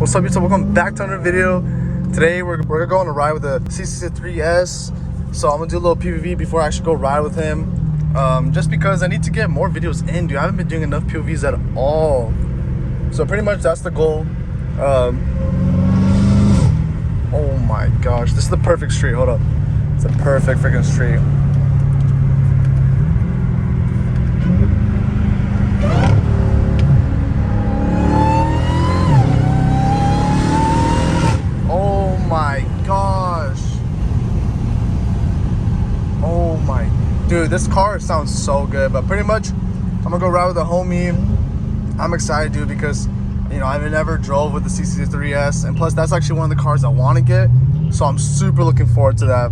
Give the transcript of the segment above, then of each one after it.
What's up, YouTube? Welcome back to another video. Today we're gonna go on a ride with the CC3S. So I'm gonna do a little PVV before I actually go ride with him. Just because I need to get more videos in, dude. I haven't been doing enough POVs at all. So pretty much that's the goal. Oh my gosh, this is the perfect street. Hold up, it's a perfect freaking street. Dude, this car sounds so good, but pretty much I'm gonna go ride with a homie. I'm excited, dude, because you know I've never drove with the CC3S, and plus that's actually one of the cars I want to get, so I'm super looking forward to that.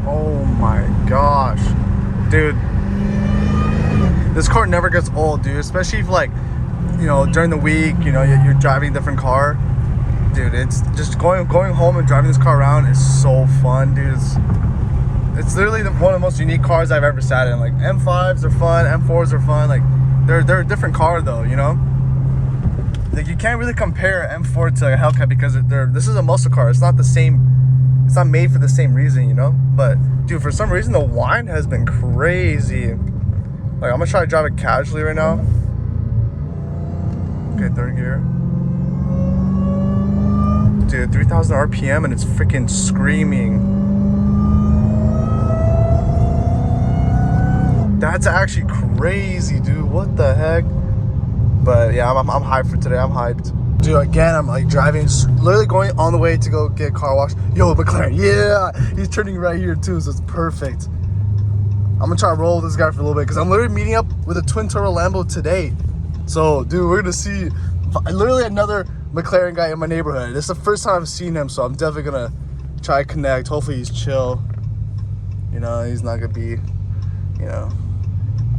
Oh my gosh, dude, this car never gets old, dude, especially if like, you know, during the week, you know, you're driving a different car, dude. It's just going home and driving this car around is so fun, dude. It's literally one of the most unique cars I've ever sat in. Like M5s are fun, M4s are fun. Like they're a different car though, you know. Like you can't really compare M4 to a Hellcat because this is a muscle car. It's not the same. It's not made for the same reason, you know. But dude, for some reason the whine has been crazy. Like I'm gonna try to drive it casually right now. Okay, third gear. Dude, 3,000 RPM and it's freaking screaming. That's actually crazy, dude. What the heck? But yeah, I'm hyped for today. I'm hyped. Dude, again, I'm like driving, literally going on the way to go get car wash. Yo, Mclaren, yeah! He's turning right here too, so it's perfect. I'm gonna try to roll with this guy for a little bit because I'm literally meeting up with a twin turbo Lambo today. So, dude, we're gonna see literally another Mclaren guy in my neighborhood. This is the first time I've seen him, so I'm definitely gonna try to connect. Hopefully he's chill. You know, he's not gonna be, you know,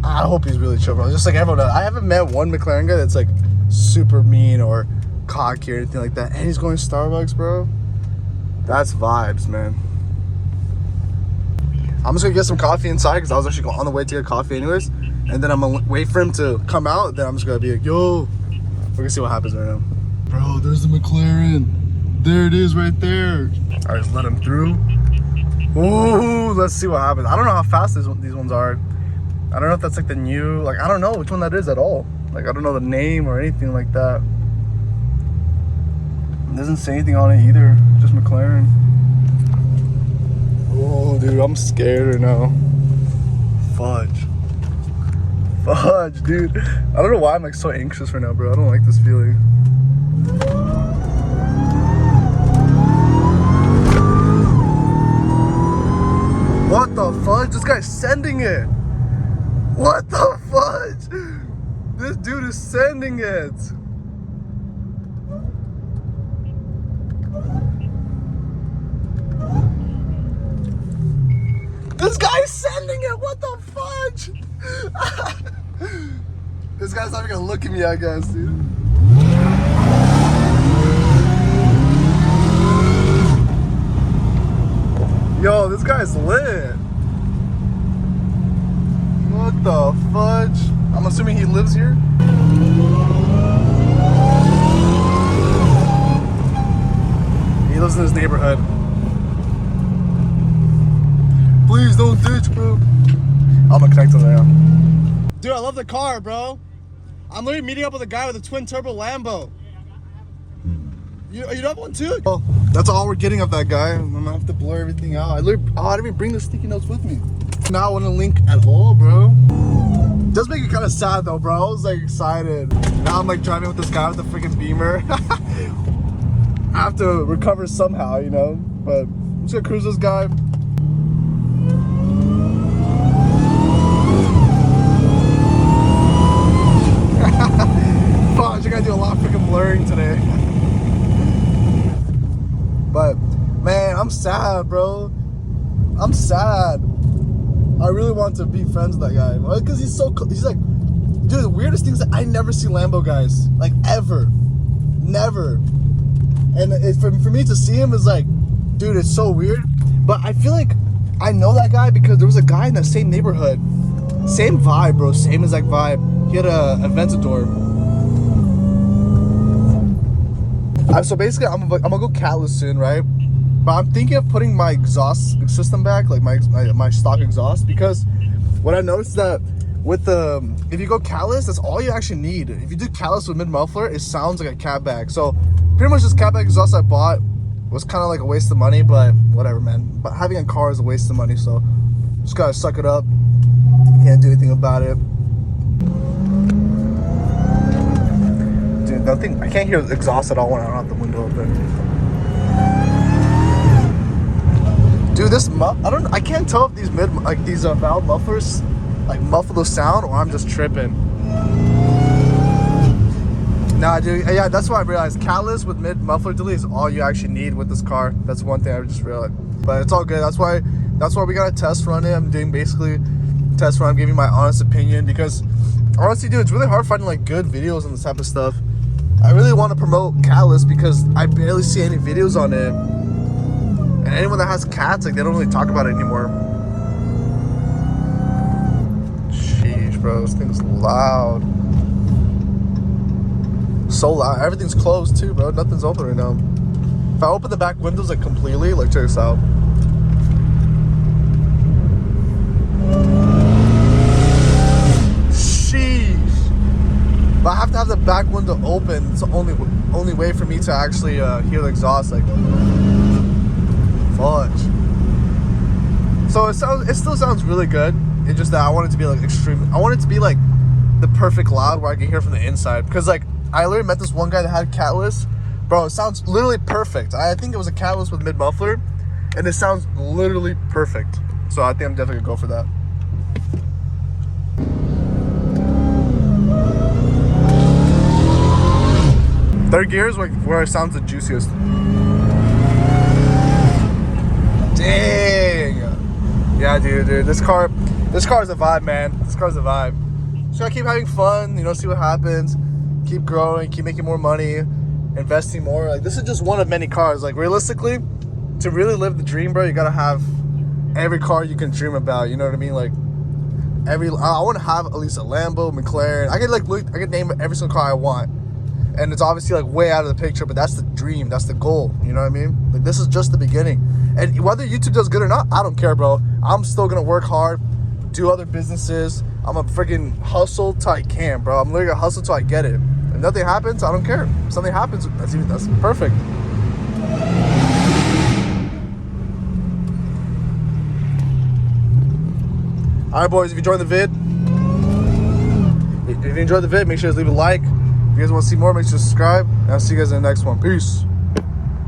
I hope he's really chill, bro. Just like everyone else. I haven't met one Mclaren guy that's like super mean or cocky or anything like that. And he's going to Starbucks, bro. That's vibes, man. I'm just gonna get some coffee inside because I was actually on the way to get coffee anyways. And then I'm gonna wait for him to come out. Then I'm just gonna be like, yo, we're gonna see what happens right now. Bro, there's the Mclaren. There it is right there. I just let him through. Ooh, let's see what happens. I don't know how fast these ones are. I don't know if that's like the new, like, I don't know which one that is at all. Like, I don't know the name or anything like that. It doesn't say anything on it either, just Mclaren. Oh, dude, I'm scared right now. Fudge, dude. I don't know why I'm like so anxious right now, bro. I don't like this feeling. What the fudge? This guy's sending it. What the fudge? This dude is sending it. This guy's sending it. What the fudge? This guy's not even gonna look at me, I guess, dude. Yo, this guy's lit. What the fudge? I'm assuming he lives here. He lives in his neighborhood. Please don't ditch, bro. I'm gonna connect to that. Dude, I love the car, bro. I'm literally meeting up with a guy with a twin turbo Lambo. You have one too? Oh, that's all we're getting of that guy. I'm gonna have to blur everything out. I didn't even bring the sticky notes with me. Now I want to link at all, bro. It does make it kind of sad though, bro. I was like excited. Now I'm like driving with this guy with the freaking Beamer. I have to recover somehow, you know. But I'm just gonna cruise this guy. Fudge, I gotta do a lot of freaking blurring today. But man, I'm sad, bro. I'm sad. I really want to be friends with that guy because he's like, dude, the weirdest thing is that I never see Lambo guys, like ever, never. And for me to see him is like, dude, it's so weird. But I feel like I know that guy because there was a guy in that same neighborhood. Same vibe, bro. Same exact vibe. He had a Aventador. So basically, I'm gonna go catless soon, right? But I'm thinking of putting my exhaust system back, like my stock exhaust, because what I noticed is that with the if you go catless, that's all you actually need. If you do catless with mid muffler, it sounds like a catback. So pretty much this catback exhaust I bought was kind of like a waste of money, but whatever, man. But having a car is a waste of money, so just gotta suck it up. Can't do anything about it. Dude, nothing. I can't hear the exhaust at all when I don't have the window open. Dude, this I can't tell if these these valve mufflers like muffle the sound or I'm just tripping. Nah, dude, yeah, that's what I realized. Catless with mid muffler delete is all you actually need with this car. That's one thing I just realized. But it's all good. That's why we gotta test run it. I'm doing basically test run. I'm giving my honest opinion because honestly, dude, it's really hard finding like good videos on this type of stuff. I really want to promote catless because I barely see any videos on it. And anyone that has cats, like, they don't really talk about it anymore. Sheesh, bro, this thing's loud. So loud. Everything's closed too, bro. Nothing's open right now. If I open the back windows like completely, like, check this out. Sheesh. But I have to have the back window open. It's the only way for me to actually hear the exhaust, like. Fudge. So it still sounds really good. It's just that I want it to be like extreme. I want it to be like the perfect loud where I can hear from the inside. Because like I literally met this one guy that had catless. Bro, it sounds literally perfect. I think it was a catless with mid muffler, and it sounds literally perfect. So I think I'm definitely gonna go for that. Third gear is like where it sounds the juiciest. Dang. Yeah, dude, this car is a vibe, man. This car's a vibe. Just gotta keep having fun, you know, see what happens. Keep growing, keep making more money, investing more. Like, this is just one of many cars. Like, realistically, to really live the dream, bro, you gotta have every car you can dream about. You know what I mean? Like, I want to have at least a Lambo, McLaren. I could name every single car I want. And it's obviously like way out of the picture, but that's the dream, that's the goal. You know what I mean? Like, this is just the beginning. And whether YouTube does good or not, I don't care, bro. I'm still gonna work hard, do other businesses. I'm a freaking hustle till I can, bro. I'm literally gonna hustle till I get it. If nothing happens, I don't care. If something happens, that's perfect. All right, boys, if you enjoyed the vid, make sure to leave a like. If you guys want to see more, make sure to subscribe. And I'll see you guys in the next one. Peace.